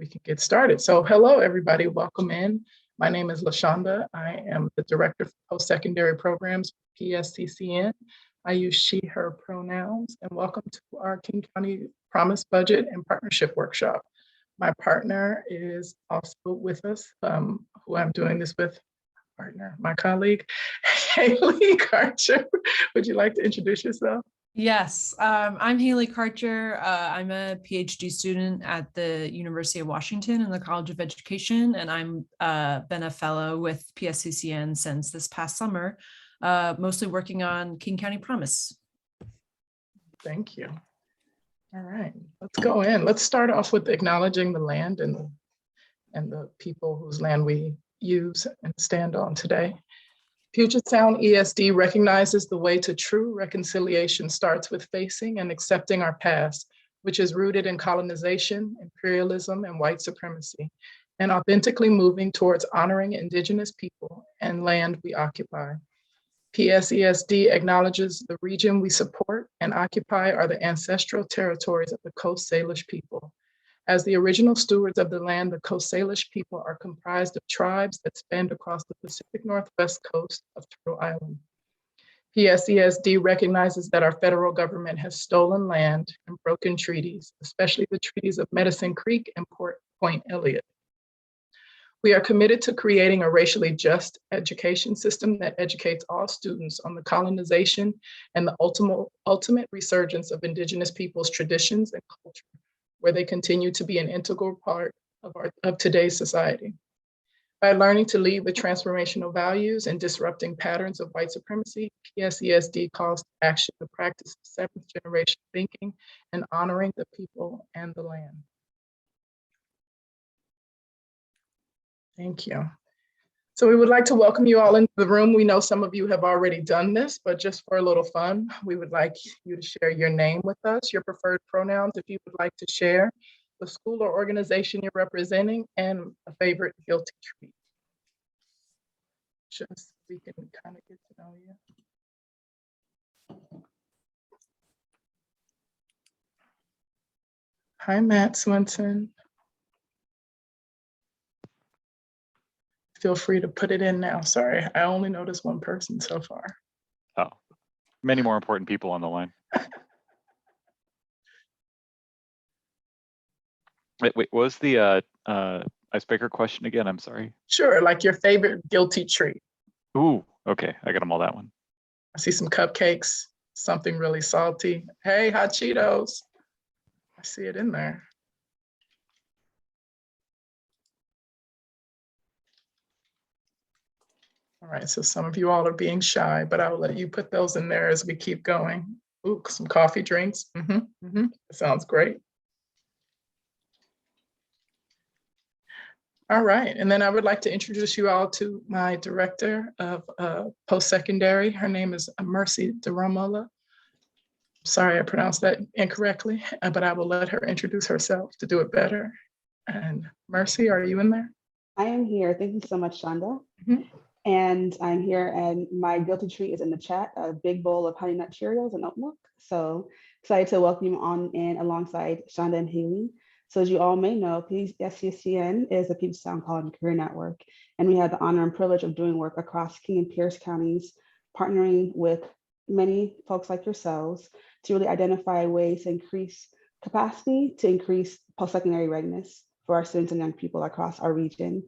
we can get started. So hello, everybody. Welcome in. My name is LaShonda. I am the Director for Post-Secondary Programs, PSCCN. I use she, her pronouns, and welcome to our King County Promise Budget and Partnership Workshop. My partner is also with us, who I'm doing this with, my colleague, Haley Karcher. Would you like to introduce yourself? Yes, I'm Haley Karcher. I'm a PhD student at the University of Washington in the College of Education, and I'm been a fellow with PSCCN since this past summer, mostly working on King County Promise. Thank you. All right, let's go in. Let's start off with acknowledging the land and the people whose land we use and stand on today. Puget Sound ESD recognizes the way to true reconciliation starts with facing and accepting our past, which is rooted in colonization, imperialism, and white supremacy, and authentically moving towards honoring Indigenous people and land we occupy. PSESD acknowledges the region we support and occupy are the ancestral territories of the Coast Salish people. As the original stewards of the land, the Coast Salish people are comprised of tribes that span across the Pacific Northwest coast of Turtle Island. PSESD recognizes that our federal government has stolen land and broken treaties, especially the treaties of Medicine Creek and Point Elliott. We are committed to creating a racially just education system that educates all students on the colonization and the ultimate resurgence of Indigenous peoples' traditions and culture, where they continue to be an integral part of today's society. By learning to lead with transformational values and disrupting patterns of white supremacy, PSESD calls to action the practice of seventh generation thinking and honoring the people and the land. Thank you. So we would like to welcome you all into the room. We know some of you have already done this, but just for a little fun, we would like you to share your name with us, your preferred pronouns if you would like to share, the school or organization you're representing, and a favorite guilty treat. Just so we can kind of get to know you. Hi, Matt Swinson. Feel free to put it in now. Sorry, I only noticed one person so far. Oh, many more important people on the line. Wait, what was the icebreaker question again? I'm sorry. Sure, like your favorite guilty treat. Ooh, okay, I got them all that one. I see some cupcakes, something really salty. Hey, hot Cheetos. I see it in there. All right, so some of you all are being shy, but I'll let you put those in there as we keep going. Ooh, some coffee drinks. That sounds great. All right, and then I would like to introduce you all to my director of post-secondary. Her name is Mercy DeRomola. Sorry, I pronounced that incorrectly, but I will let her introduce herself to do it better. And Mercy, are you in there? I am here. Thank you so much, Shonda. And I'm here, and my guilty treat is in the chat, a big bowl of Honey Nut Cheerios and oat milk. So excited to welcome you on in alongside Shonda and Haley. So as you all may know, PSCCN is a Puget Sound College and Career Network, and we have the honor and privilege of doing work across King and Pierce counties, partnering with many folks like yourselves to really identify ways to increase capacity, to increase post-secondary readiness for our students and young people across our region.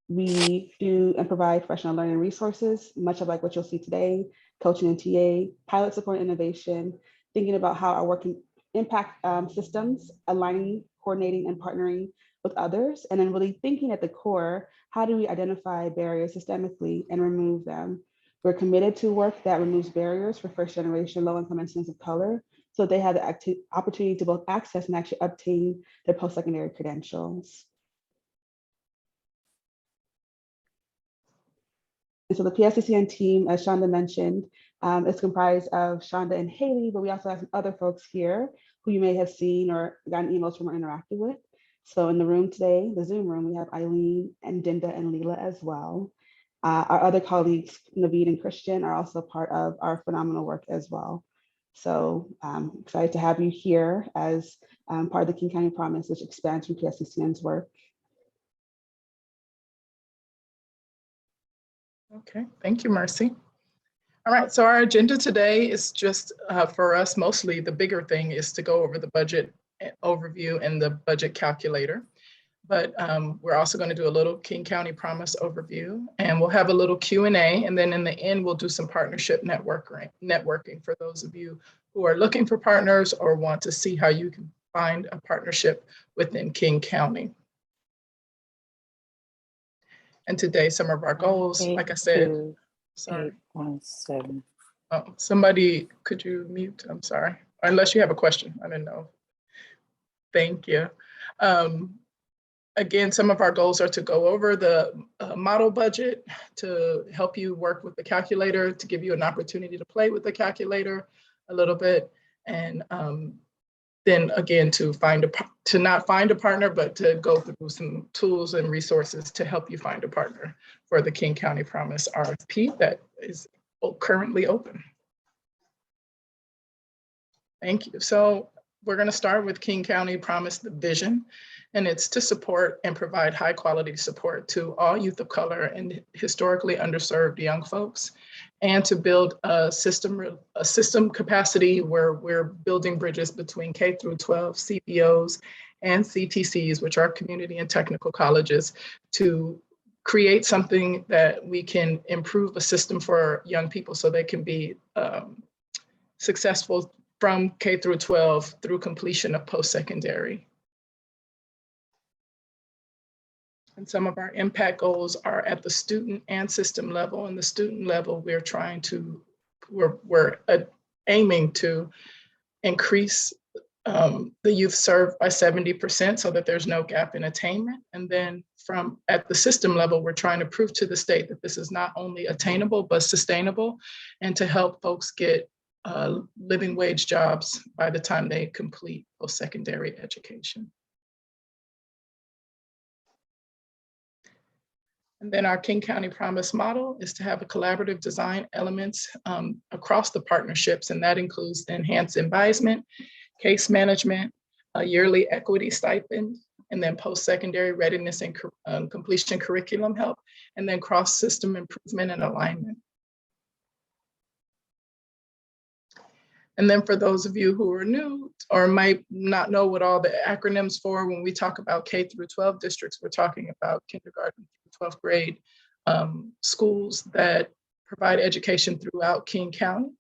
We do and provide professional learning resources, much of like what you'll see today, coaching and TA, pilot support innovation, thinking about how our work can impact systems, aligning, coordinating, and partnering with others, and then really thinking at the core, how do we identify barriers systemically and remove them? We're committed to work that removes barriers for first generation low-income and students of color, so they have the opportunity to both access and actually obtain their post-secondary credentials. And so the PSCCN team, as Shonda mentioned, is comprised of Shonda and Haley, but we also have some other folks here who you may have seen or gotten emails from or interacted with. So in the room today, the Zoom room, we have Eileen and Dinda and Leela as well. Our other colleagues, Naveed and Christian, are also part of our phenomenal work as well. So I'm excited to have you here as part of the King County Promise, which expands from PSCCN's work. Okay, thank you, Mercy. All right, so our agenda today is just for us, mostly the bigger thing is to go over the budget overview and the budget calculator. But we're also going to do a little King County Promise overview, and we'll have a little Q&A, and then in the end, we'll do some partnership networking for those of you who are looking for partners or want to see how you can find a partnership within King County. And today, some of our goals, like I said, sorry. 8.7. Oh, somebody, could you mute? I'm sorry. Unless you have a question, I didn't know. Thank you. Again, some of our goals are to go over the model budget, to help you work with the calculator, to give you an opportunity to play with the calculator a little bit. And then again, to not find a partner, but to go through some tools and resources to help you find a partner for the King County Promise RFP that is currently open. Thank you. So we're going to start with King County Promise, the vision, and it's to support and provide high quality support to all youth of color and historically underserved young folks, and to build a system capacity where we're building bridges between K-12 CBOs and CTCs, which are community and technical colleges, to create something that we can improve a system for young people so they can be successful from K-12 through completion of post-secondary. And some of our impact goals are at the student and system level. And the student level, we're aiming to increase the youth served by 70% so that there's no gap in attainment. And then at the system level, we're trying to prove to the state that this is not only attainable, but sustainable, and to help folks get living wage jobs by the time they complete post-secondary education. And then our King County Promise model is to have a collaborative design elements across the partnerships, and that includes enhanced advisement, case management, a yearly equity stipend, and then post-secondary readiness and completion curriculum help, and then cross-system improvement and alignment. And then for those of you who are new or might not know what all the acronyms for, when we talk about K-12 districts, we're talking about kindergarten through 12th grade schools that provide education throughout King County.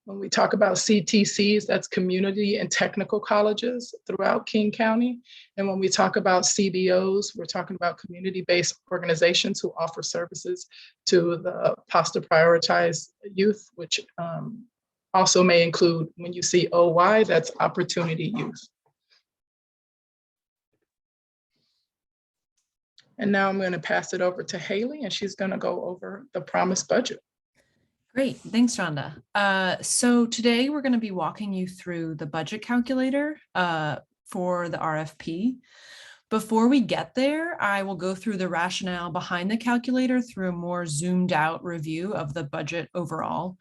When we talk about CTCs, that's community and technical colleges throughout King County. And when we talk about CBOs, we're talking about community-based organizations who offer services to the PASTA prioritized youth, which also may include, when you see OY, that's opportunity youth. And now I'm going to pass it over to Haley, and she's going to go over the Promise budget. Great, thanks, Rhonda. So today we're going to be walking you through the budget calculator for the RFP. Before we get there, I will go through the rationale behind the calculator through a more zoomed out review of the budget overall.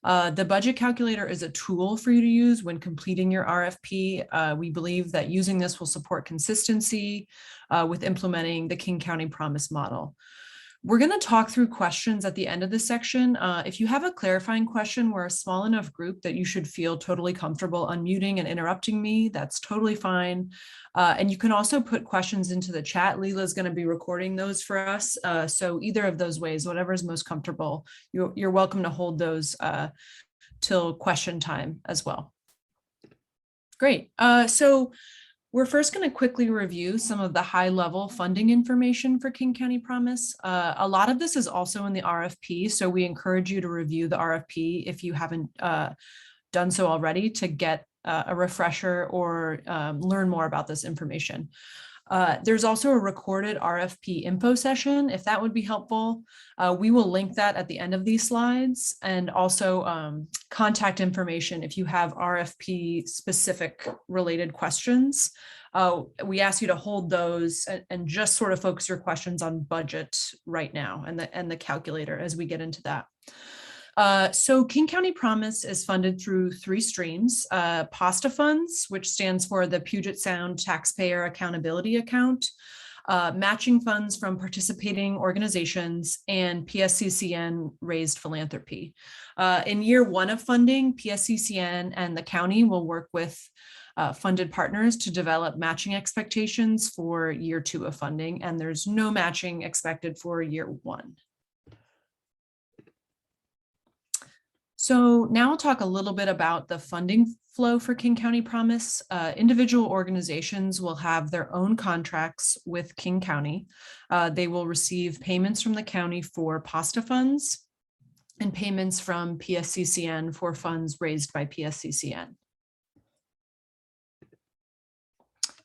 The budget calculator is a tool for you to use when completing your RFP. We believe that using this will support consistency with implementing the King County Promise model. We're going to talk through questions at the end of this section. If you have a clarifying question, we're a small enough group that you should feel totally comfortable unmuting and interrupting me. That's totally fine. And you can also put questions into the chat. Leela's going to be recording those for us. So either of those ways, whatever is most comfortable, you're welcome to hold those till question time as well. Great. So we're first going to quickly review some of the high-level funding information for King County Promise. A lot of this is also in the RFP, so we encourage you to review the RFP if you haven't done so already to get a refresher or learn more about this information. There's also a recorded RFP info session, if that would be helpful. We will link that at the end of these slides, and also contact information if you have RFP specific related questions. We ask you to hold those and just sort of focus your questions on budget right now and the calculator as we get into that. So King County Promise is funded through 3 streams: PASTA funds, which stands for the Puget Sound Taxpayer Accountability Account, matching funds from participating organizations, and PSCCN raised philanthropy. In year 1 of funding, PSCCN and the county will work with funded partners to develop matching expectations for year 2 of funding, and there's no matching expected for year 1. So now I'll talk a little bit about the funding flow for King County Promise. Individual organizations will have their own contracts with King County. They will receive payments from the county for PASTA funds and payments from PSCCN for funds raised by PSCCN.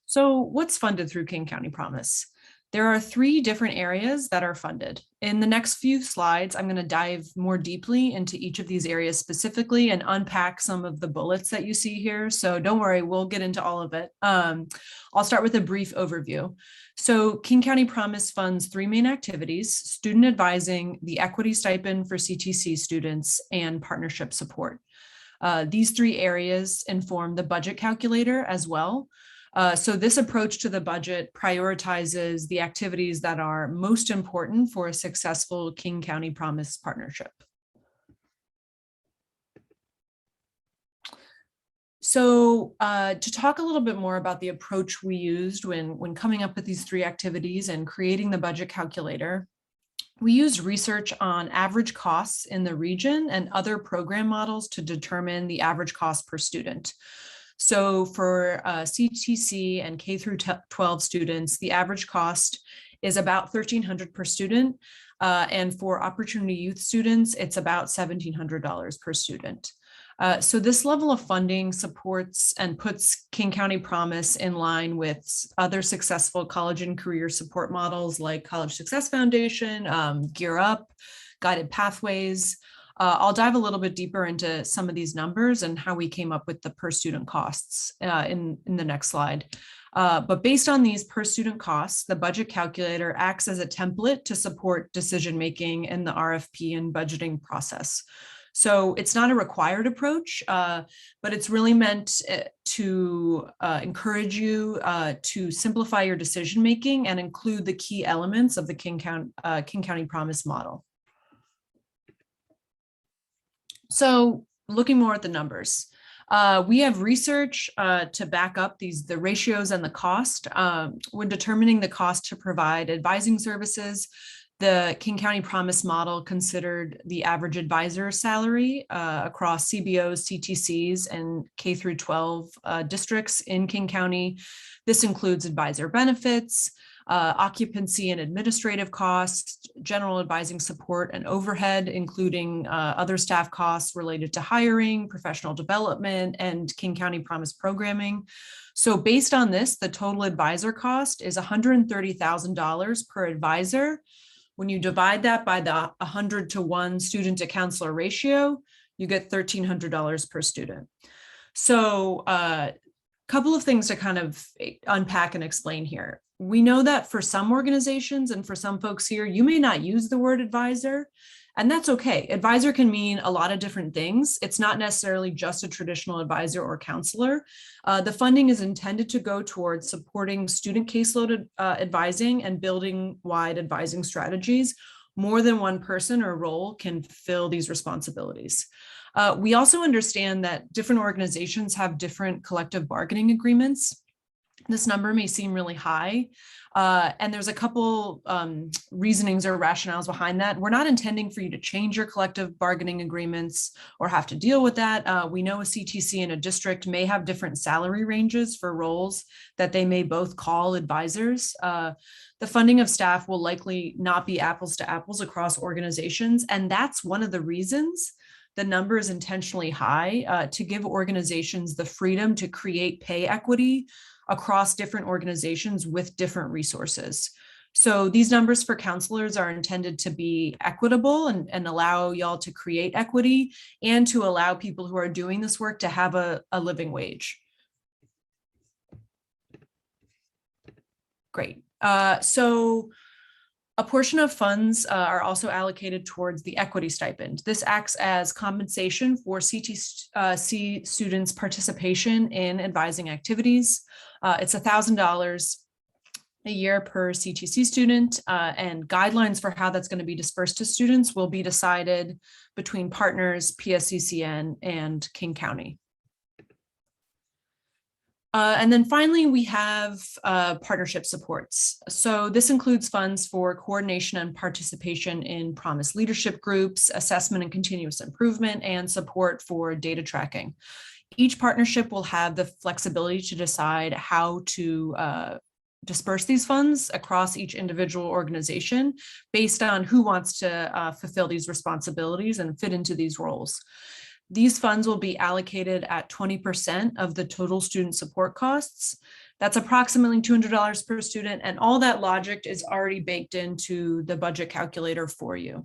So what's funded through King County Promise? There are 3 different areas that are funded. In the next few slides, I'm going to dive more deeply into each of these areas specifically and unpack some of the bullets that you see here. So don't worry, we'll get into all of it. I'll start with a brief overview. So King County Promise funds 3 main activities: student advising, the equity stipend for CTC students, and partnership support. These 3 areas inform the budget calculator as well. So this approach to the budget prioritizes the activities that are most important for a successful King County Promise partnership. So to talk a little bit more about the approach we used when coming up with these 3 activities and creating the budget calculator, we used research on average costs in the region and other program models to determine the average cost per student. So for CTC and K12 students, the average cost is about $1,300 per student. And for Opportunity Youth students, it's about $1,700 per student. So this level of funding supports and puts King County Promise in line with other successful college and career support models like College Success Foundation, Gear Up, Guided Pathways. I'll dive a little bit deeper into some of these numbers and how we came up with the per student costs in the next slide. But based on these per student costs, the budget calculator acts as a template to support decision-making in the RFP and budgeting process. So it's not a required approach, but it's really meant to encourage you to simplify your decision-making and include the key elements of the King County Promise model. So looking more at the numbers, we have research to back up the ratios and the cost. When determining the cost to provide advising services, the King County Promise model considered the average advisor salary across CBOs, CTCs, and K12 districts in King County. This includes advisor benefits, occupancy and administrative costs, general advising support and overhead, including other staff costs related to hiring, professional development, and King County Promise programming. So based on this, the total advisor cost is $130,000 per advisor. When you divide that by the 100-to-1 student to counselor ratio, you get $1,300 per student. So a couple of things to kind of unpack and explain here. We know that for some organizations and for some folks here, you may not use the word advisor, and that's okay. Advisor can mean a lot of different things. It's not necessarily just a traditional advisor or counselor. The funding is intended to go towards supporting student caseload advising and building-wide advising strategies. More than one person or role can fill these responsibilities. We also understand that different organizations have different collective bargaining agreements. This number may seem really high, and there's a couple reasonings or rationales behind that. We're not intending for you to change your collective bargaining agreements or have to deal with that. We know a CTC and a district may have different salary ranges for roles that they may both call advisors. The funding of staff will likely not be apples to apples across organizations, and that's one of the reasons the number is intentionally high, to give organizations the freedom to create pay equity across different organizations with different resources. So these numbers for counselors are intended to be equitable and allow y'all to create equity and to allow people who are doing this work to have a living wage. Great. So A portion of funds are also allocated towards the equity stipend. This acts as compensation for CTC students' participation in advising activities. It's $1,000 a year per CTC student, and guidelines for how that's going to be dispersed to students will be decided between partners, PSCCN, and King County. And then finally, we have partnership supports. So this includes funds for coordination and participation in Promise leadership groups, assessment and continuous improvement, and support for data tracking. Each partnership will have the flexibility to decide how to disperse these funds across each individual organization based on who wants to fulfill these responsibilities and fit into these roles. These funds will be allocated at 20% of the total student support costs. That's approximately $200 per student, and all that logic is already baked into the budget calculator for you.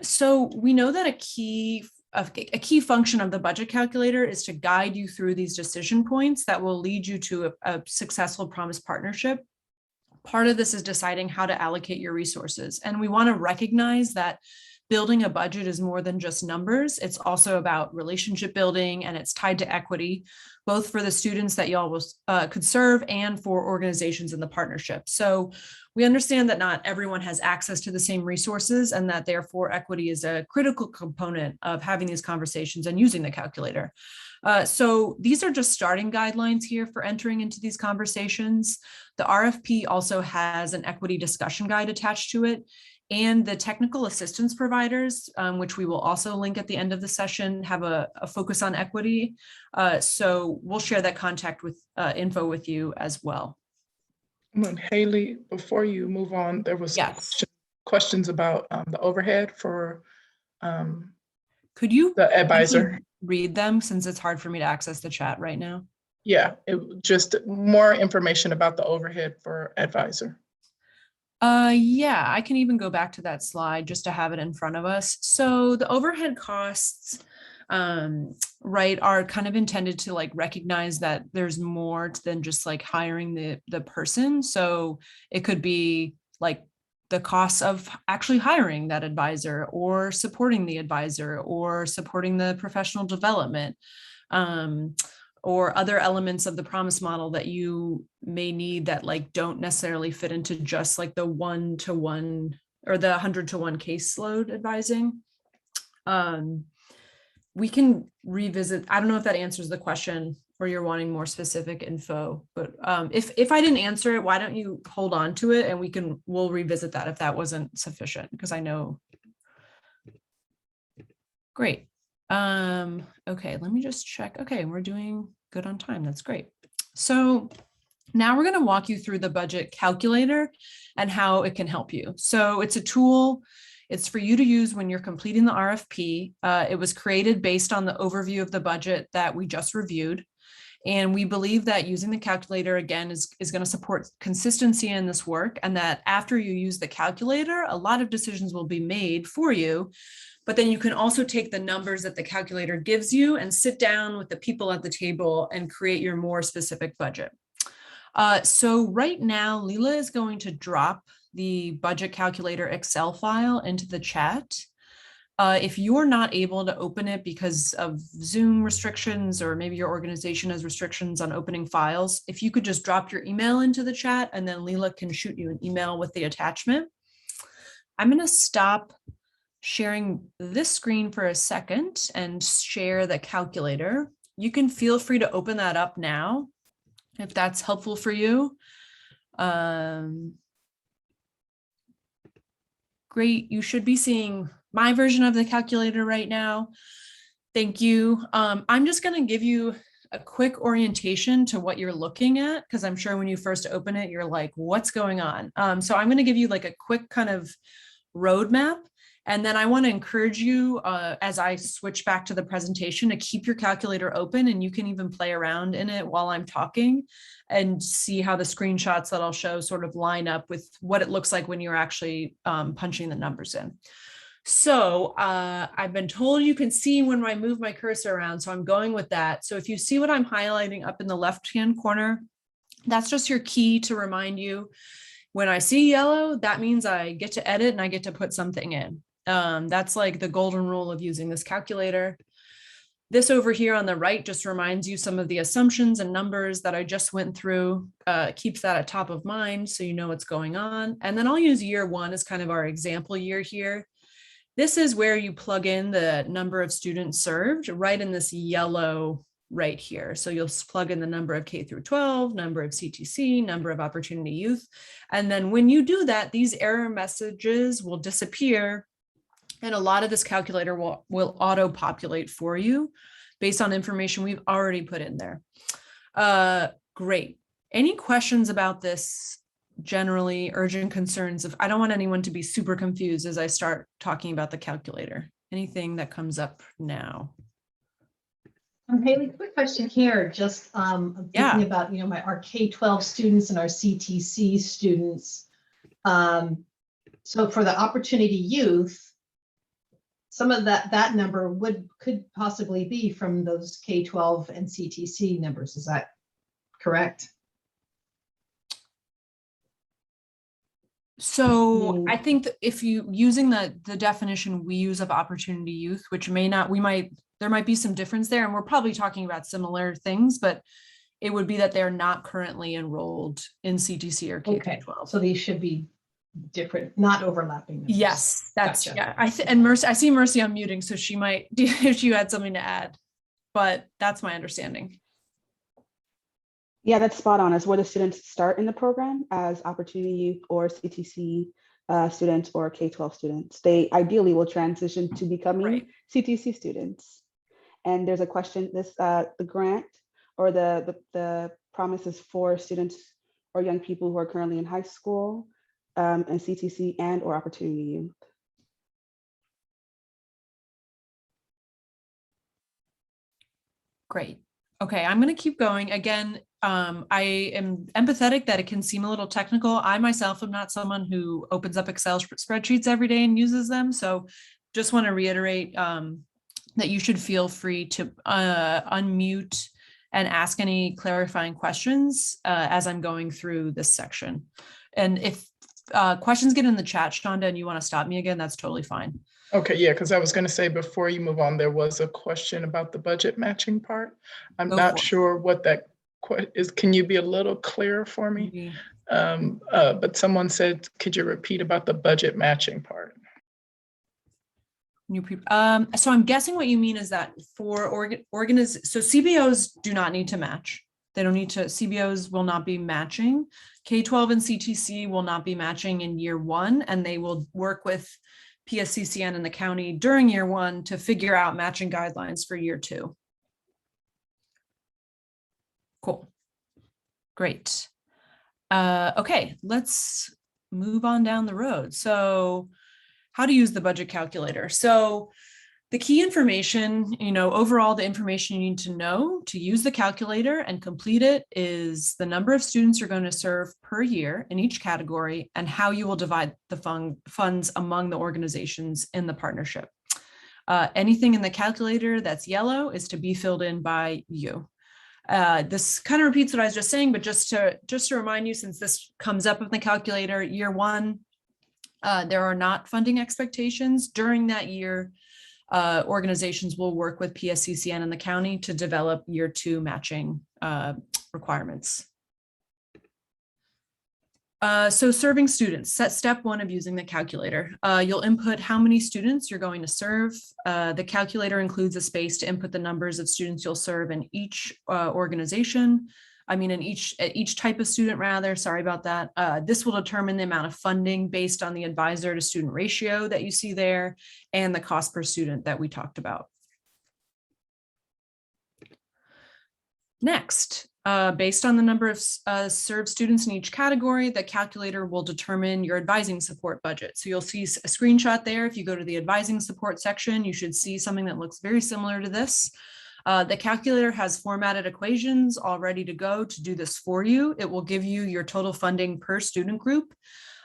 So we know that a key function of the budget calculator is to guide you through these decision points that will lead you to a successful Promise partnership. Part of this is deciding how to allocate your resources, and we want to recognize that building a budget is more than just numbers. It's also about relationship building, and it's tied to equity, both for the students that y'all could serve and for organizations in the partnership. So we understand that not everyone has access to the same resources, and that therefore equity is a critical component of having these conversations and using the calculator. So these are just starting guidelines here for entering into these conversations. The RFP also has an equity discussion guide attached to it. And the technical assistance providers, which we will also link at the end of the session, have a focus on equity. So we'll share that contact with info with you as well. And Haley, before you move on, there was questions about the overhead for could you the advisor read them, since it's hard for me to access the chat right now? Yeah, just more information about the overhead for advisor. Yeah, I can even go back to that slide just to have it in front of us. So the overhead costs, right, are kind of intended to like recognize that there's more than just like hiring the person. So it could be like the costs of actually hiring that advisor, or supporting the advisor, or supporting the professional development, or other elements of the Promise model that you may need that like don't necessarily fit into just like the 1-to-1 or the 100-to-1 caseload advising. We can revisit. I don't know if that answers the question, or you're wanting more specific info, but if I didn't answer it, why don't you hold on to it, and we'll revisit that if that wasn't sufficient, because I know. Great. Okay, let me just check. Okay, we're doing good on time. That's great. So now we're going to walk you through the budget calculator and how it can help you. So it's a tool. It's for you to use when you're completing the RFP. It was created based on the overview of the budget that we just reviewed. And we believe that using the calculator, again, is going to support consistency in this work, and that after you use the calculator, a lot of decisions will be made for you. But then you can also take the numbers that the calculator gives you and sit down with the people at the table and create your more specific budget. So right now, Leela is going to drop the budget calculator Excel file into the chat. If you're not able to open it because of Zoom restrictions, or maybe your organization has restrictions on opening files, if you could just drop your email into the chat, and then Leela can shoot you an email with the attachment. I'm going to stop sharing this screen for a second and share the calculator. You can feel free to open that up now if that's helpful for you. Great, you should be seeing my version of the calculator right now. Thank you. I'm just going to give you a quick orientation to what you're looking at, because I'm sure when you first open it, you're like, what's going on? So I'm going to give you like a quick kind of roadmap. And then I want to encourage you, as I switch back to the presentation, to keep your calculator open, and you can even play around in it while I'm talking and see how the screenshots that I'll show sort of line up with what it looks like when you're actually punching the numbers in. So I've been told you can see when I move my cursor around, so I'm going with that. So if you see what I'm highlighting up in the left-hand corner, That's just your key to remind you, when I see yellow, that means I get to edit and I get to put something in. That's like the golden rule of using this calculator. This over here on the right just reminds you some of the assumptions and numbers that I just went through, keeps that at top of mind so you know what's going on. And then I'll use year one as kind of our example year here. This is where you plug in the number of students served right in this yellow right here. So you'll plug in the number of K through 12, number of CTC, number of opportunity youth. And then when you do that, these error messages will disappear. And a lot of this calculator will auto-populate for you based on information we've already put in there. Great. Any questions about this? Generally, urgent concerns of, I don't want anyone to be super confused as I start talking about the calculator. Anything that comes up now? Haley, quick question here. Just I'm thinking about, our K12 students and our CTC students. So for the opportunity youth, some of that number could possibly be from those K12 and CTC numbers. Is that correct? So I think that if you using the definition we use of opportunity youth, which there might be some difference there, and we're probably talking about similar things, but it would be that they're not currently enrolled in CTC or K12. So these should be different, not overlapping numbers. Yes, that's Gotcha. yeah. And Mercy, I see Mercy unmuting, so she might if you had something to add, but that's my understanding. Yeah, that's spot on. As where the students start in the program as opportunity youth or CTC students or K12 students. They ideally will transition to becoming CTC students. And there's a question, the grant or the promise is for students or young people who are currently in high school and CTC and or opportunity youth. Great. Okay, I'm going to keep going. Again, I am empathetic that it can seem a little technical. I myself am not someone who opens up Excel spreadsheets every day and uses them. So just want to reiterate that you should feel free to unmute and ask any clarifying questions as I'm going through this section. And if questions get in the chat, Shonda, and you want to stop me again, that's totally fine. Okay, yeah, because I was going to say before you move on, there was a question about the budget matching part. I'm not sure what that is. Can you be a little clearer for me? But someone said, could you repeat about the budget matching part? So I'm guessing what you mean is that for so CBOs do not need to match. They don't need to, CBOs will not be matching. K12 and CTC will not be matching in year one, and they will work with PSCCN and the county during year one to figure out matching guidelines for year two. Cool. Great. Okay, let's move on down the road. So how to use the budget calculator. So the key information, overall, the information you need to know to use the calculator and complete it is the number of students you're going to serve per year in each category and how you will divide the funds among the organizations in the partnership. Anything in the calculator that's yellow is to be filled in by you. This kind of repeats what I was just saying, but just to remind you, since this comes up in the calculator, year one, there are not funding expectations. During that year, organizations will work with PSCCN and the county to develop year two matching requirements. So serving students, step one of using the calculator. You'll input how many students you're going to serve. The calculator includes a space to input the numbers of students you'll serve in each organization. In each type of student rather, sorry about that. This will determine the amount of funding based on the advisor to student ratio that you see there and the cost per student that we talked about. Next, based on the number of served students in each category, the calculator will determine your advising support budget. So you'll see a screenshot there. If you go to the advising support section, you should see something that looks very similar to this. The calculator has formatted equations all ready to go to do this for you. It will give you your total funding per student group.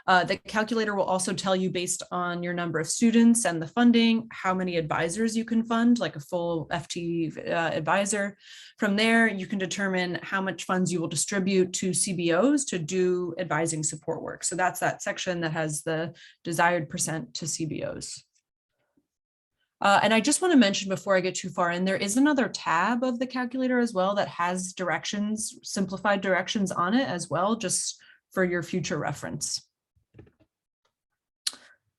The calculator will also tell you, based on your number of students and the funding, how many advisors you can fund, like a full FT advisor. From there, you can determine how much funds you will distribute to CBOs to do advising support work. So that's that section that has the desired percent to CBOs. And I just want to mention before I get too far in, there is another tab of the calculator as well that has directions, simplified directions on it as well, just for your future reference.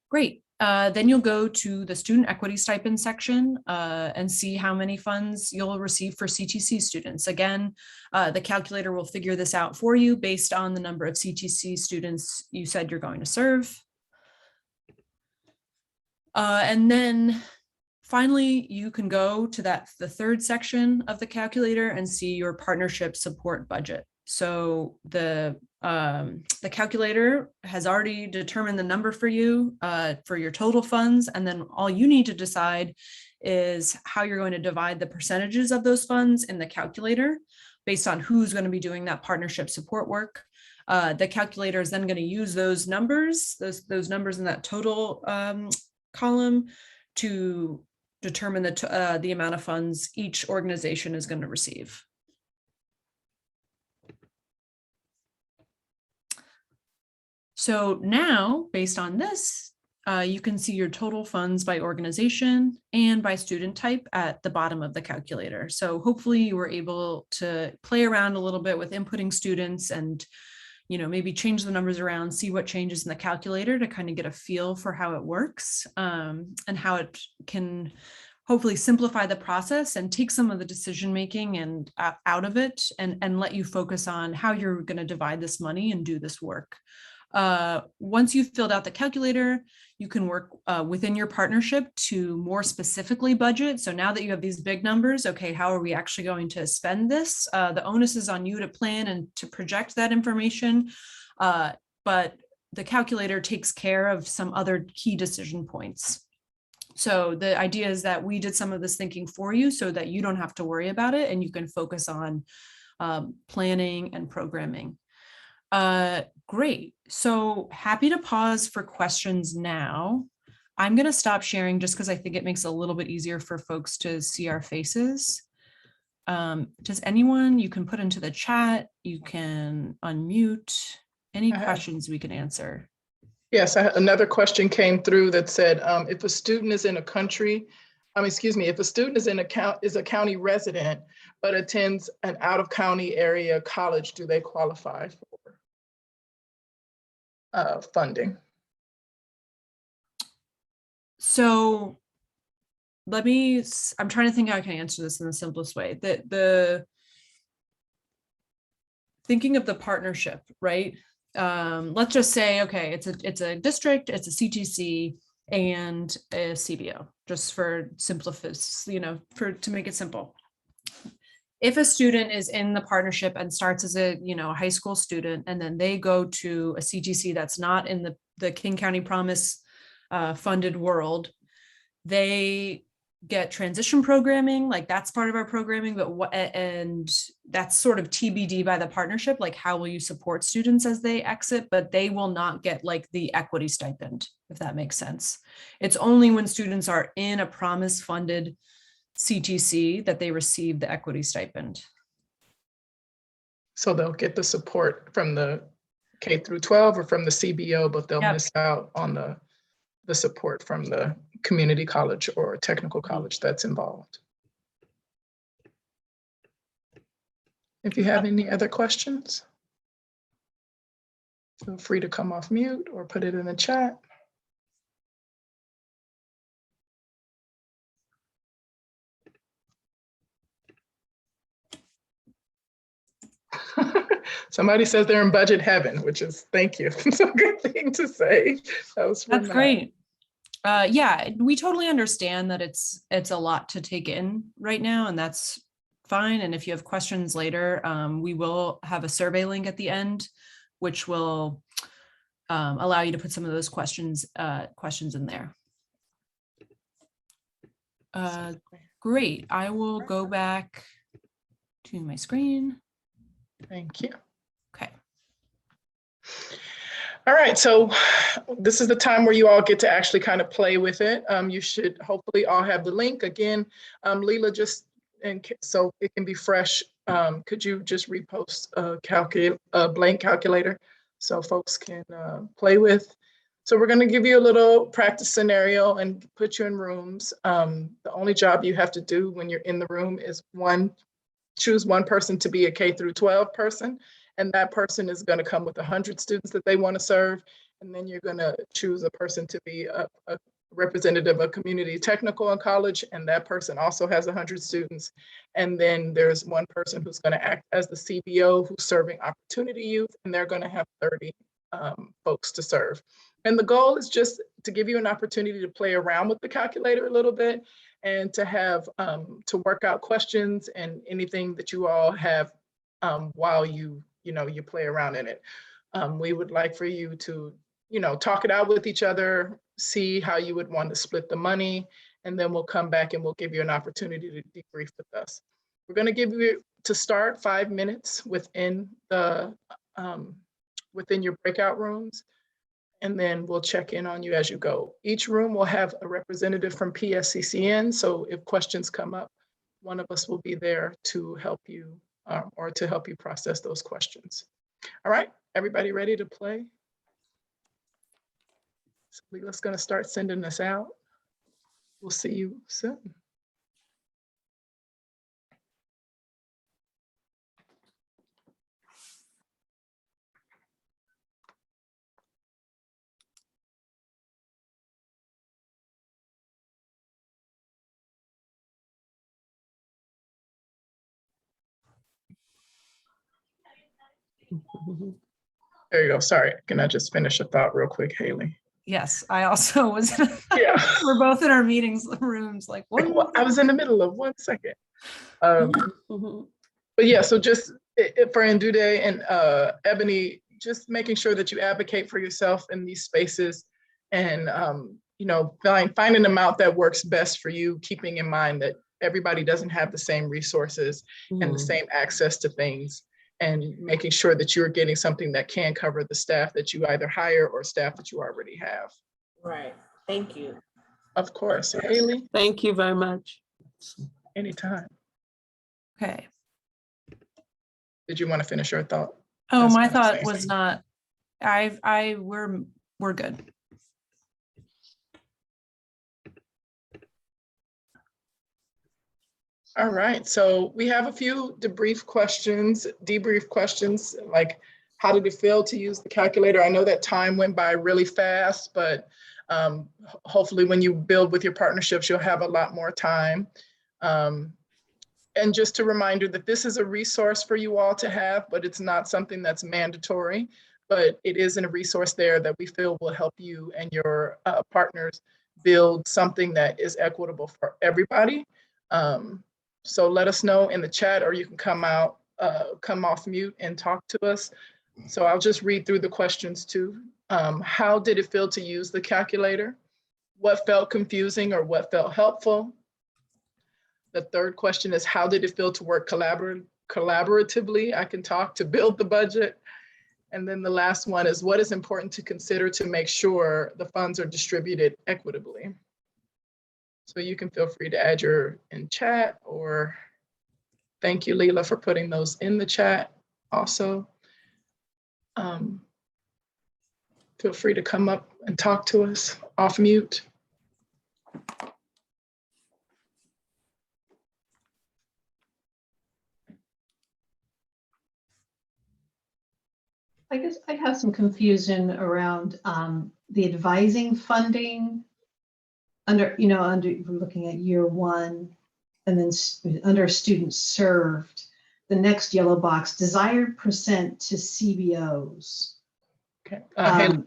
Great. Then you'll go to the student equity stipend section and see how many funds you'll receive for CTC students. Again, the calculator will figure this out for you based on the number of CTC students you said you're going to serve. And then finally, you can go to the third section of the calculator and see your partnership support budget. So the calculator has already determined the number for you for your total funds, and then all you need to decide is how you're going to divide the percentages of those funds in the calculator based on who's going to be doing that partnership support work. The calculator is then going to use those numbers, those numbers in that total column to determine the amount of funds each organization is going to receive. So now, based on this, you can see your total funds by organization and by student type at the bottom of the calculator. So hopefully you were able to play around a little bit with inputting students and, you know, maybe change the numbers around, see what changes in the calculator to kind of get a feel for how it works and how it can hopefully simplify the process and take some of the decision-making and out of it and let you focus on how you're going to divide this money and do this work. Once you've filled out the calculator, you can work within your partnership to more specifically budget. So now that you have these big numbers, okay, how are we actually going to spend this? The onus is on you to plan and to project that information, but the calculator takes care of some other key decision points. So the idea is that we did some of this thinking for you so that you don't have to worry about it and you can focus on planning and programming. Great. So happy to pause for questions now. I'm going to stop sharing just because I think it makes it a little bit easier for folks to see our faces. Does anyone, you can put into the chat, you can unmute, any questions we can answer? Yes, another question came through that said, if a student is in a country, if a student is a county resident, but attends an out-of-county area college, do they qualify for funding? So I'm trying to think how I can answer this in the simplest way. Thinking of the partnership, right? Let's just say, okay, it's a district, it's a CTC and a CBO, just for to make it simple. If a student is in the partnership and starts as a high school student, and then they go to a CTC that's not in the King County Promise funded world, they get transition programming, like that's part of our programming, and that's sort of TBD by the partnership, like how will you support students as they exit, but they will not get like the equity stipend, if that makes sense. It's only when students are in a Promise funded CTC that they receive the equity stipend. So they'll get the support from the K-12 or from the CBO, but they'll miss out on the support from the community college or technical college that's involved. If you have any other questions, feel free to come off mute or put it in the chat. Somebody says they're in budget heaven, which is, thank you. It's a good thing to say. That's great. Yeah, we totally understand that it's a lot to take in right now, and that's fine. And if you have questions later, we will have a survey link at the end, which will allow you to put some of those questions in there. Great. I will go back to my screen. Thank you. Okay. All right, so this is the time where you all get to actually kind of play with it. You should hopefully all have the link. Again, Leela, just so it can be fresh, could you just repost a blank calculator so folks can play with? So we're going to give you a little practice scenario and put you in rooms. The only job you have to do when you're in the room is choose one person to be a K-12 person. And that person is going to come with 100 students that they want to serve. And then you're going to choose a person to be a representative of community technical in college. And that person also has 100 students. And then there's one person who's going to act as the CBO who's serving opportunity youth. And they're going to have 30 folks to serve. And the goal is just to give you an opportunity to play around with the calculator a little bit and to have to work out questions and anything that you all have while you play around in it. We would like for you to, talk it out with each other, see how you would want to split the money, and then we'll come back and we'll give you an opportunity to debrief with us. We're going to give you, to start, 5 minutes within your breakout rooms, and then we'll check in on you as you go. Each room will have a representative from PSCCN, so if questions come up, one of us will be there to help you or to help you process those questions. All right, everybody ready to play? So Leela's going to start sending this out. We'll see you soon. There you go. Sorry, can I just finish a thought real quick, Haley? Yes, I also was. Yeah. We're both in our meetings rooms. Like, what? Well, I was in the middle of 1 second. But yeah, so just for Ndude and Ebony, just making sure that you advocate for yourself in these spaces and, finding an amount that works best for you, keeping in mind that everybody doesn't have the same resources and the same access to things, and making sure that you're getting something that can cover the staff that you either hire or staff that you already have. Right. Thank you. Of course. Haley? Thank you very much. Anytime. Okay. Did you want to finish your thought? Oh, That's my what I'm thought saying. was not. We're good. All right, so we have a few debrief questions, like how did it feel to use the calculator? I know that time went by really fast, but hopefully when you build with your partnerships, you'll have a lot more time. And just a reminder that this is a resource for you all to have, but it's not something that's mandatory, but it is a resource there that we feel will help you and your partners build something that is equitable for everybody. So let us know in the chat, or you can come off mute and talk to us. So I'll just read through the questions too. How did it feel to use the calculator? What felt confusing or what felt helpful? The third question is, how did it feel to work collaboratively? I can talk to build the budget. And then the last one is, what is important to consider to make sure the funds are distributed equitably? So you can feel free to add your in chat, or thank you, Leela, for putting those in the chat also. Feel free to come up and talk to us off mute. I guess I have some confusion around the advising funding under we're looking at year one, and then under students served, the next yellow box, desired percent to CBOs. Okay. I'm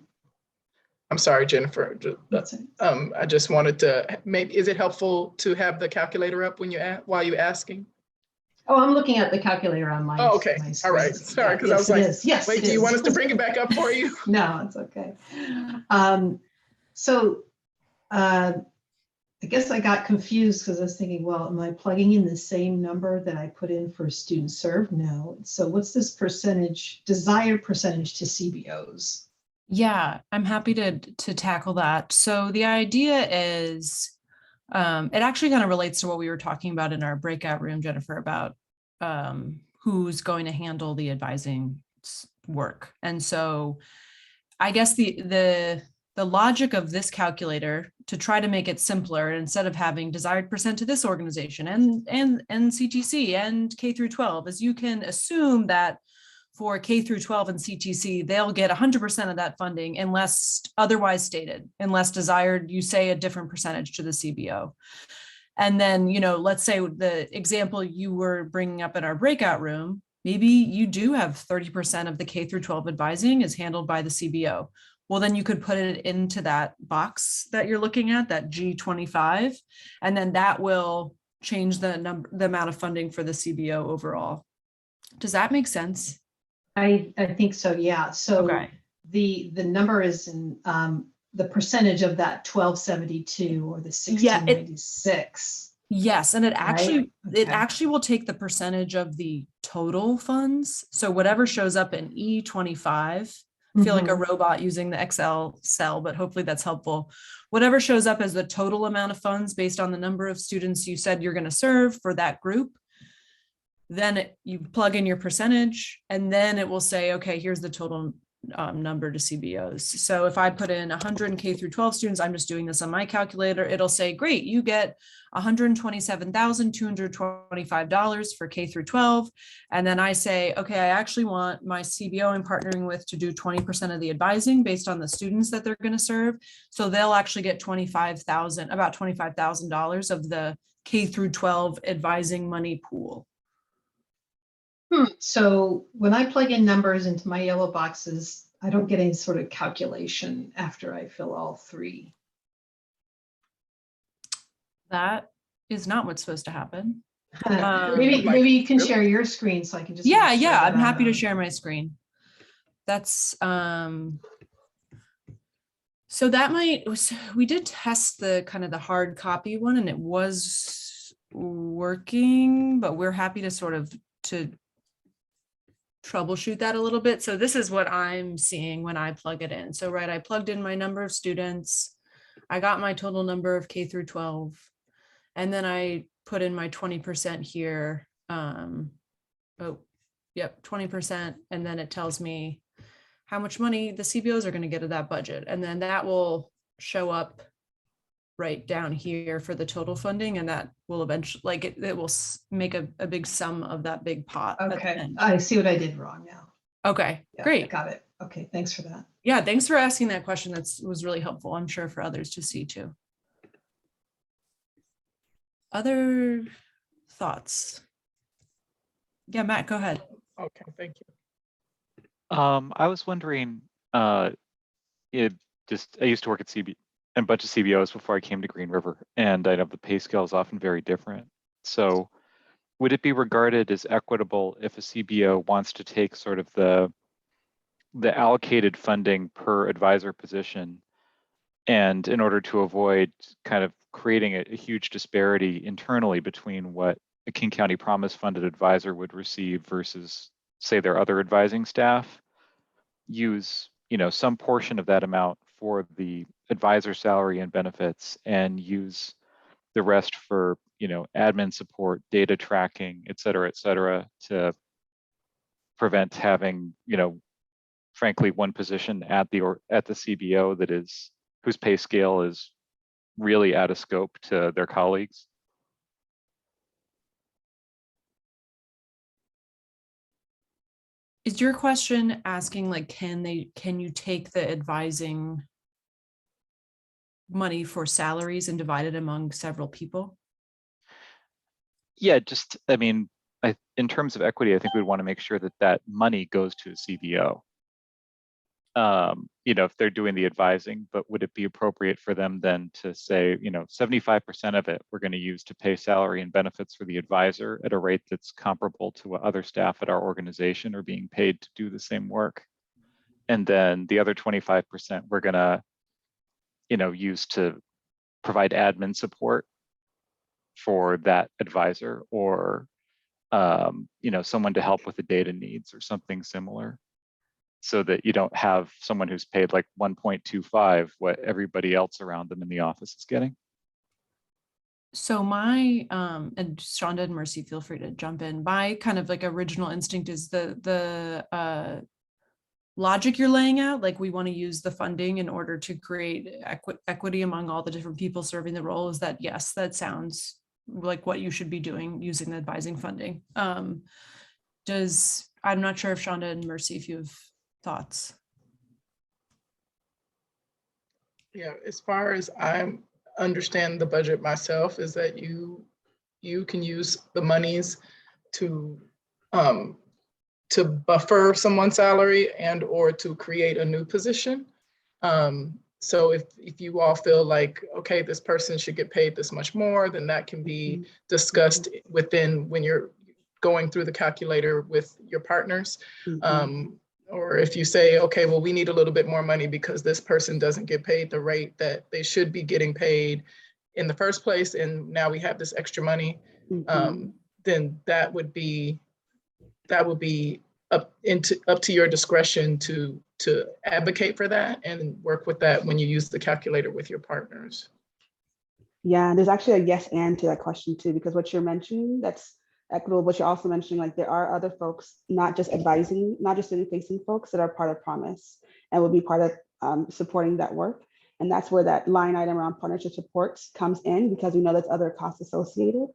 sorry, Jennifer. I just wanted to, maybe, is it helpful to have the calculator up while you're asking? Oh, I'm looking at the calculator on my. Oh, okay. My All right. Sorry, because I was like, yes, wait, do you want us to bring it back up for you? No, it's okay. I guess I got confused because I was thinking, well, am I plugging in the same number that I put in for students served? No. So what's this percentage, desired percentage to CBOs? Yeah, I'm happy to tackle that. So the idea is, it actually kind of relates to what we were talking about in our breakout room, Jennifer, about who's going to handle the advising work. And so I guess the logic of this calculator, to try to make it simpler, instead of having desired percent to this organization and CTC and K through 12, is you can assume that for K through 12 and CTC, they'll get 100% of that funding unless otherwise stated, unless desired, you say a different percentage to the CBO. And then, let's say the example you were bringing up in our breakout room, maybe you do have 30% of the K through 12 advising is handled by the CBO. Well, then you could put it into that box that you're looking at, that G25, and then that will change the amount of funding for the CBO overall. Does that make sense? I think so, yeah. So Okay. the number is in the percentage of that 1272 or the 1696. Yes, and it actually Okay. will take the percentage of the total funds. So whatever shows up in E25, I feel like a robot using the Excel cell, but hopefully that's helpful. Whatever shows up as the total amount of funds based on the number of students you said you're going to serve for that group, then you plug in your percentage, and then it will say, okay, here's the total number to CBOs. So if I put in 100 K through 12 students, I'm just doing this on my calculator, it'll say, great, you get $127,225 for K through 12. And then I say, okay, I actually want my CBO I'm partnering with to do 20% of the advising based on the students that they're going to serve. So they'll actually get about $25,000 of the K through 12 advising money pool. So when I plug in numbers into my yellow boxes, I don't get any sort of calculation after I fill all three. That is not what's supposed to happen. Maybe you can share your screen so I can just. Yeah, make sure yeah, that I'm happy to share my screen. That's so that we did test the kind of the hard copy one, and it was working, but we're happy to sort of to troubleshoot that a little bit. So this is what I'm seeing when I plug it in. So I plugged in my number of students, I got my total number of K through 12, and then I put in my 20% here. 20%. And then it tells me how much money the CBOs are going to get of that budget. And then that will show up right down here for the total funding. And that will eventually, it will make a big sum of that big pot. Okay, I see what I did wrong now. Okay, Yeah, great. I got it. Okay, thanks for that. Yeah, thanks for asking that question. That was really helpful, I'm sure, for others to see too. Other thoughts? Yeah, Matt, go ahead. Okay, thank you. I was wondering, I used to work at a bunch of CBOs before I came to Green River, and I know the pay scale is often very different. So would it be regarded as equitable if a CBO wants to take sort of the allocated funding per advisor position, and in order to avoid kind of creating a huge disparity internally between what a King County Promise funded advisor would receive versus, say, their other advising staff, use some portion of that amount for the advisor salary and benefits, and use the rest for admin support, data tracking, et cetera, to prevent having frankly one position at the CBO whose pay scale is really out of scope to their colleagues. Is your question asking can you take the advising money for salaries and divide it among several people? Yeah, just, I mean, in terms of equity, I think we'd want to make sure that money goes to a CBO. If they're doing the advising, but would it be appropriate for them then to say, 75% of it we're going to use to pay salary and benefits for the advisor at a rate that's comparable to what other staff at our organization are being paid to do the same work. And then the other 25% we're going to, use to provide admin support for that advisor, or, someone to help with the data needs or something similar. so that you don't have someone who's paid like 1.25 what everybody else around them in the office is getting? So my, and Shonda and Mercy, feel free to jump in. My kind of like original instinct is the logic you're laying out, like we want to use the funding in order to create equity among all the different people serving the role, is that, yes, that sounds like what you should be doing using the advising funding. I'm not sure if Shonda and Mercy, if you have thoughts. Yeah, as far as I understand the budget myself, is that you can use the monies to buffer someone's salary and or to create a new position. So if you all feel like, okay, this person should get paid this much more, then that can be discussed within when you're going through the calculator with your partners. Or if you say, okay, well, we need a little bit more money because this person doesn't get paid the rate that they should be getting paid in the first place, and now we have this extra money, then that would be up to your discretion to advocate for that and work with that when you use the calculator with your partners. Yeah, there's actually a yes and to that question too, because what you're mentioning, that's equitable, but you're also mentioning like there are other folks, not just advising, not just student facing folks that are part of Promise and will be part of supporting that work. And that's where that line item around partnership supports comes in, because we know there's other costs associated.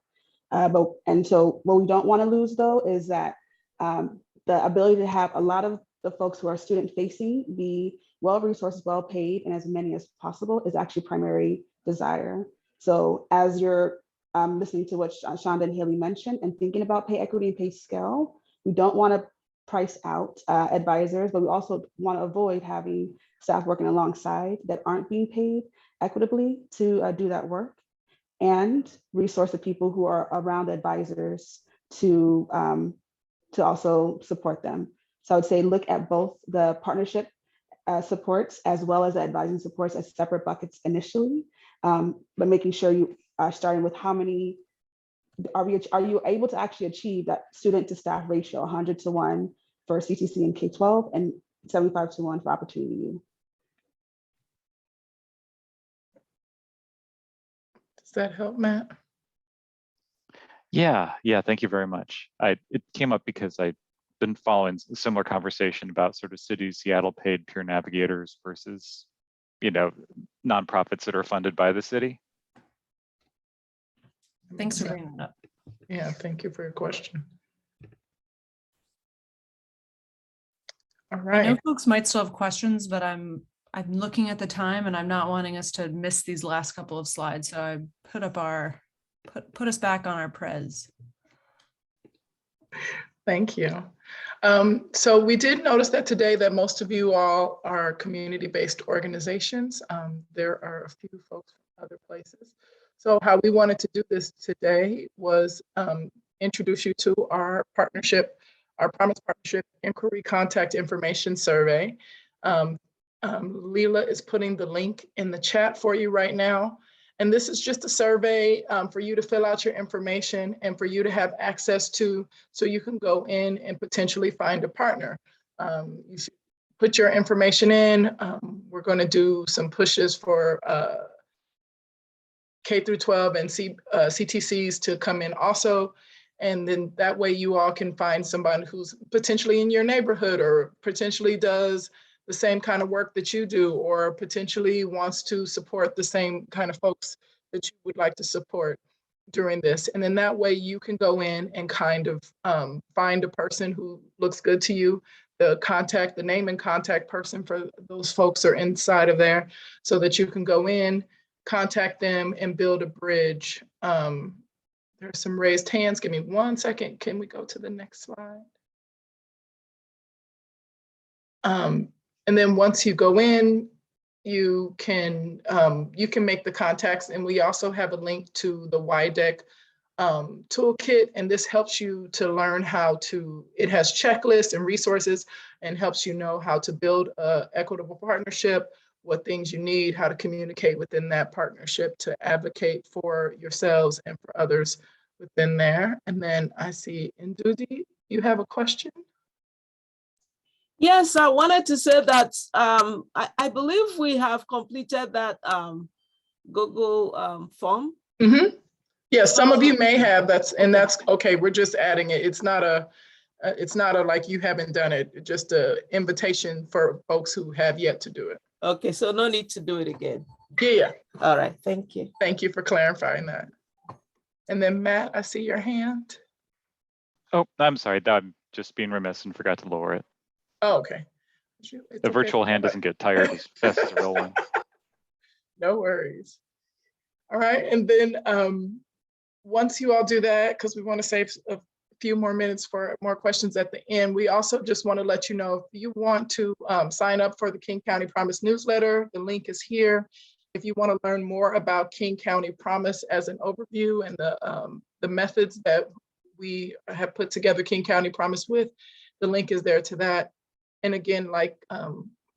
And so what we don't want to lose though is that the ability to have a lot of the folks who are student facing be well-resourced, well-paid, and as many as possible is actually primary desire. So as you're listening to what Shonda and Haley mentioned and thinking about pay equity and pay scale, we don't want to price out advisors, but we also want to avoid having staff working alongside that aren't being paid equitably to do that work, and resource the people who are around advisors to also support them. So I would say look at both the partnership supports as well as the advising supports as separate buckets initially, but making sure you are starting with how many, are you able to actually achieve that student to staff ratio, 100:1 for CTC and K12 and 75:1 for Opportunity U. Does that help, Matt? Yeah, thank you very much. It came up because I've been following a similar conversation about sort of City of Seattle paid peer navigators versus, nonprofits that are funded by the city. Thanks for bringing that up. Yeah, thank you for your question. All I know right. folks might still have questions, but I'm looking at the time and I'm not wanting us to miss these last couple of slides. So I put us back on our prez. Thank you. So we did notice that today that most of you all are community-based organizations. There are a few folks from other places. So how we wanted to do this today was introduce you to our partnership, our Promise Partnership Inquiry Contact Information Survey. Leela is putting the link in the chat for you right now. And this is just a survey for you to fill out your information and for you to have access to, so you can go in and potentially find a partner. You should put your information in. We're going to do some pushes for K12 and CTCs to come in also. And then that way you all can find somebody who's potentially in your neighborhood or potentially does the same kind of work that you do, or potentially wants to support the same kind of folks that you would like to support during this. And then that way you can go in and kind of find a person who looks good to you. The name and contact person for those folks are inside of there, so that you can go in, contact them, and build a bridge. There's some raised hands. Give me 1 second. Can we go to the next slide? And then once you go in, you can make the contacts, and we also have a link to the YDEC toolkit, and this helps you to learn how to, it has checklists and resources and helps you know how to build an equitable partnership, what things you need, how to communicate within that partnership to advocate for yourselves and for others within there. And then I see Ndudi, you have a question? Yes, I wanted to say that I believe we have completed that Google form. Mm-hmm. Yeah, some of you may have, that's okay. We're just adding it. It's not a like you haven't done it, just an invitation for folks who have yet to do it. Okay, so no need to do it again. Yeah. All right, thank you. Thank you for clarifying that. And then Matt, I see your hand. Oh, I'm sorry. I'm just being remiss and forgot to lower it. Oh, okay. The virtual hand doesn't get tired as fast as a real one. No worries. All right, and then once you all do that, because we want to save a few more minutes for more questions at the end, we also just want to let you know, if you want to sign up for the King County Promise newsletter, the link is here. If you want to learn more about King County Promise as an overview and the methods that we have put together King County Promise with, the link is there to that. And again, like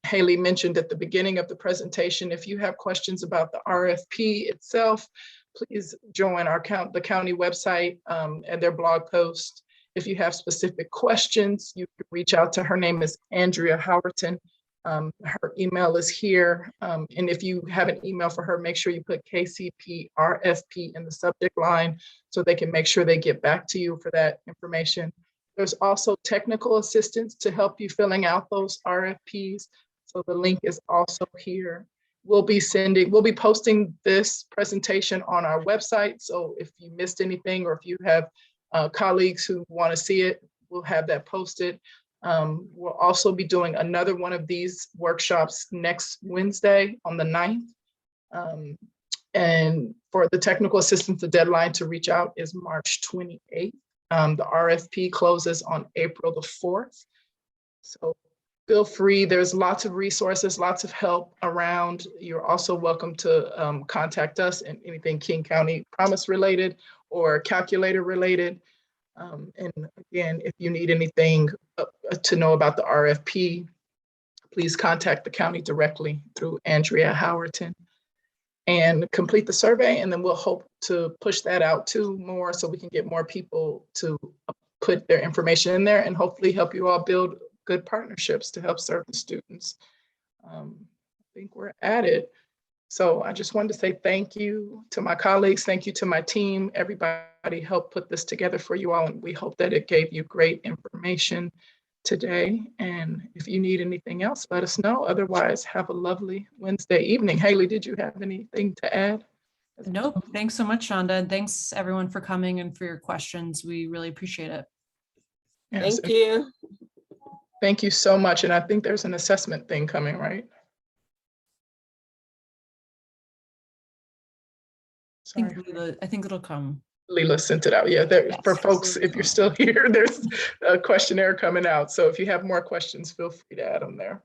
Haley mentioned at the beginning of the presentation, if you have questions about the RFP itself, please join the county website and their blog post. If you have specific questions, you can reach out to her. Name is Andrea Howerton. Her email is here. And if you have an email for her, make sure you put KCP RFP in the subject line so they can make sure they get back to you for that information. There's also technical assistance to help you filling out those RFPs. So the link is also here. We'll be posting this presentation on our website. So if you missed anything, or if you have colleagues who want to see it, we'll have that posted. We'll also be doing another one of these workshops next Wednesday on the 9th. And for the technical assistance, the deadline to reach out is March 28th. The RFP closes on April the 4th. So feel free, there's lots of resources, lots of help around. You're also welcome to contact us in anything King County Promise related or calculator related. And again, if you need anything to know about the RFP, please contact the county directly through Andrea Howerton and complete the survey. And then we'll hope to push that out to more so we can get more people to put their information in there and hopefully help you all build good partnerships to help serve the students. I think we're at it. So I just wanted to say thank you to my colleagues. Thank you to my team. Everybody helped put this together for you all. And we hope that it gave you great information today. And if you need anything else, let us know. Otherwise, have a lovely Wednesday evening. Haley, did you have anything to add? Nope. Thanks so much, Shonda. And thanks everyone for coming and for your questions. We really appreciate it. Yes, Thank you. thank you so much. And I think there's an assessment thing coming, right? I think it'll come. Leela sent it out. Yeah, for folks, if you're still here, there's a questionnaire coming out. So if you have more questions, feel free to add them there.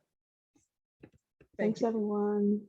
Thanks, everyone.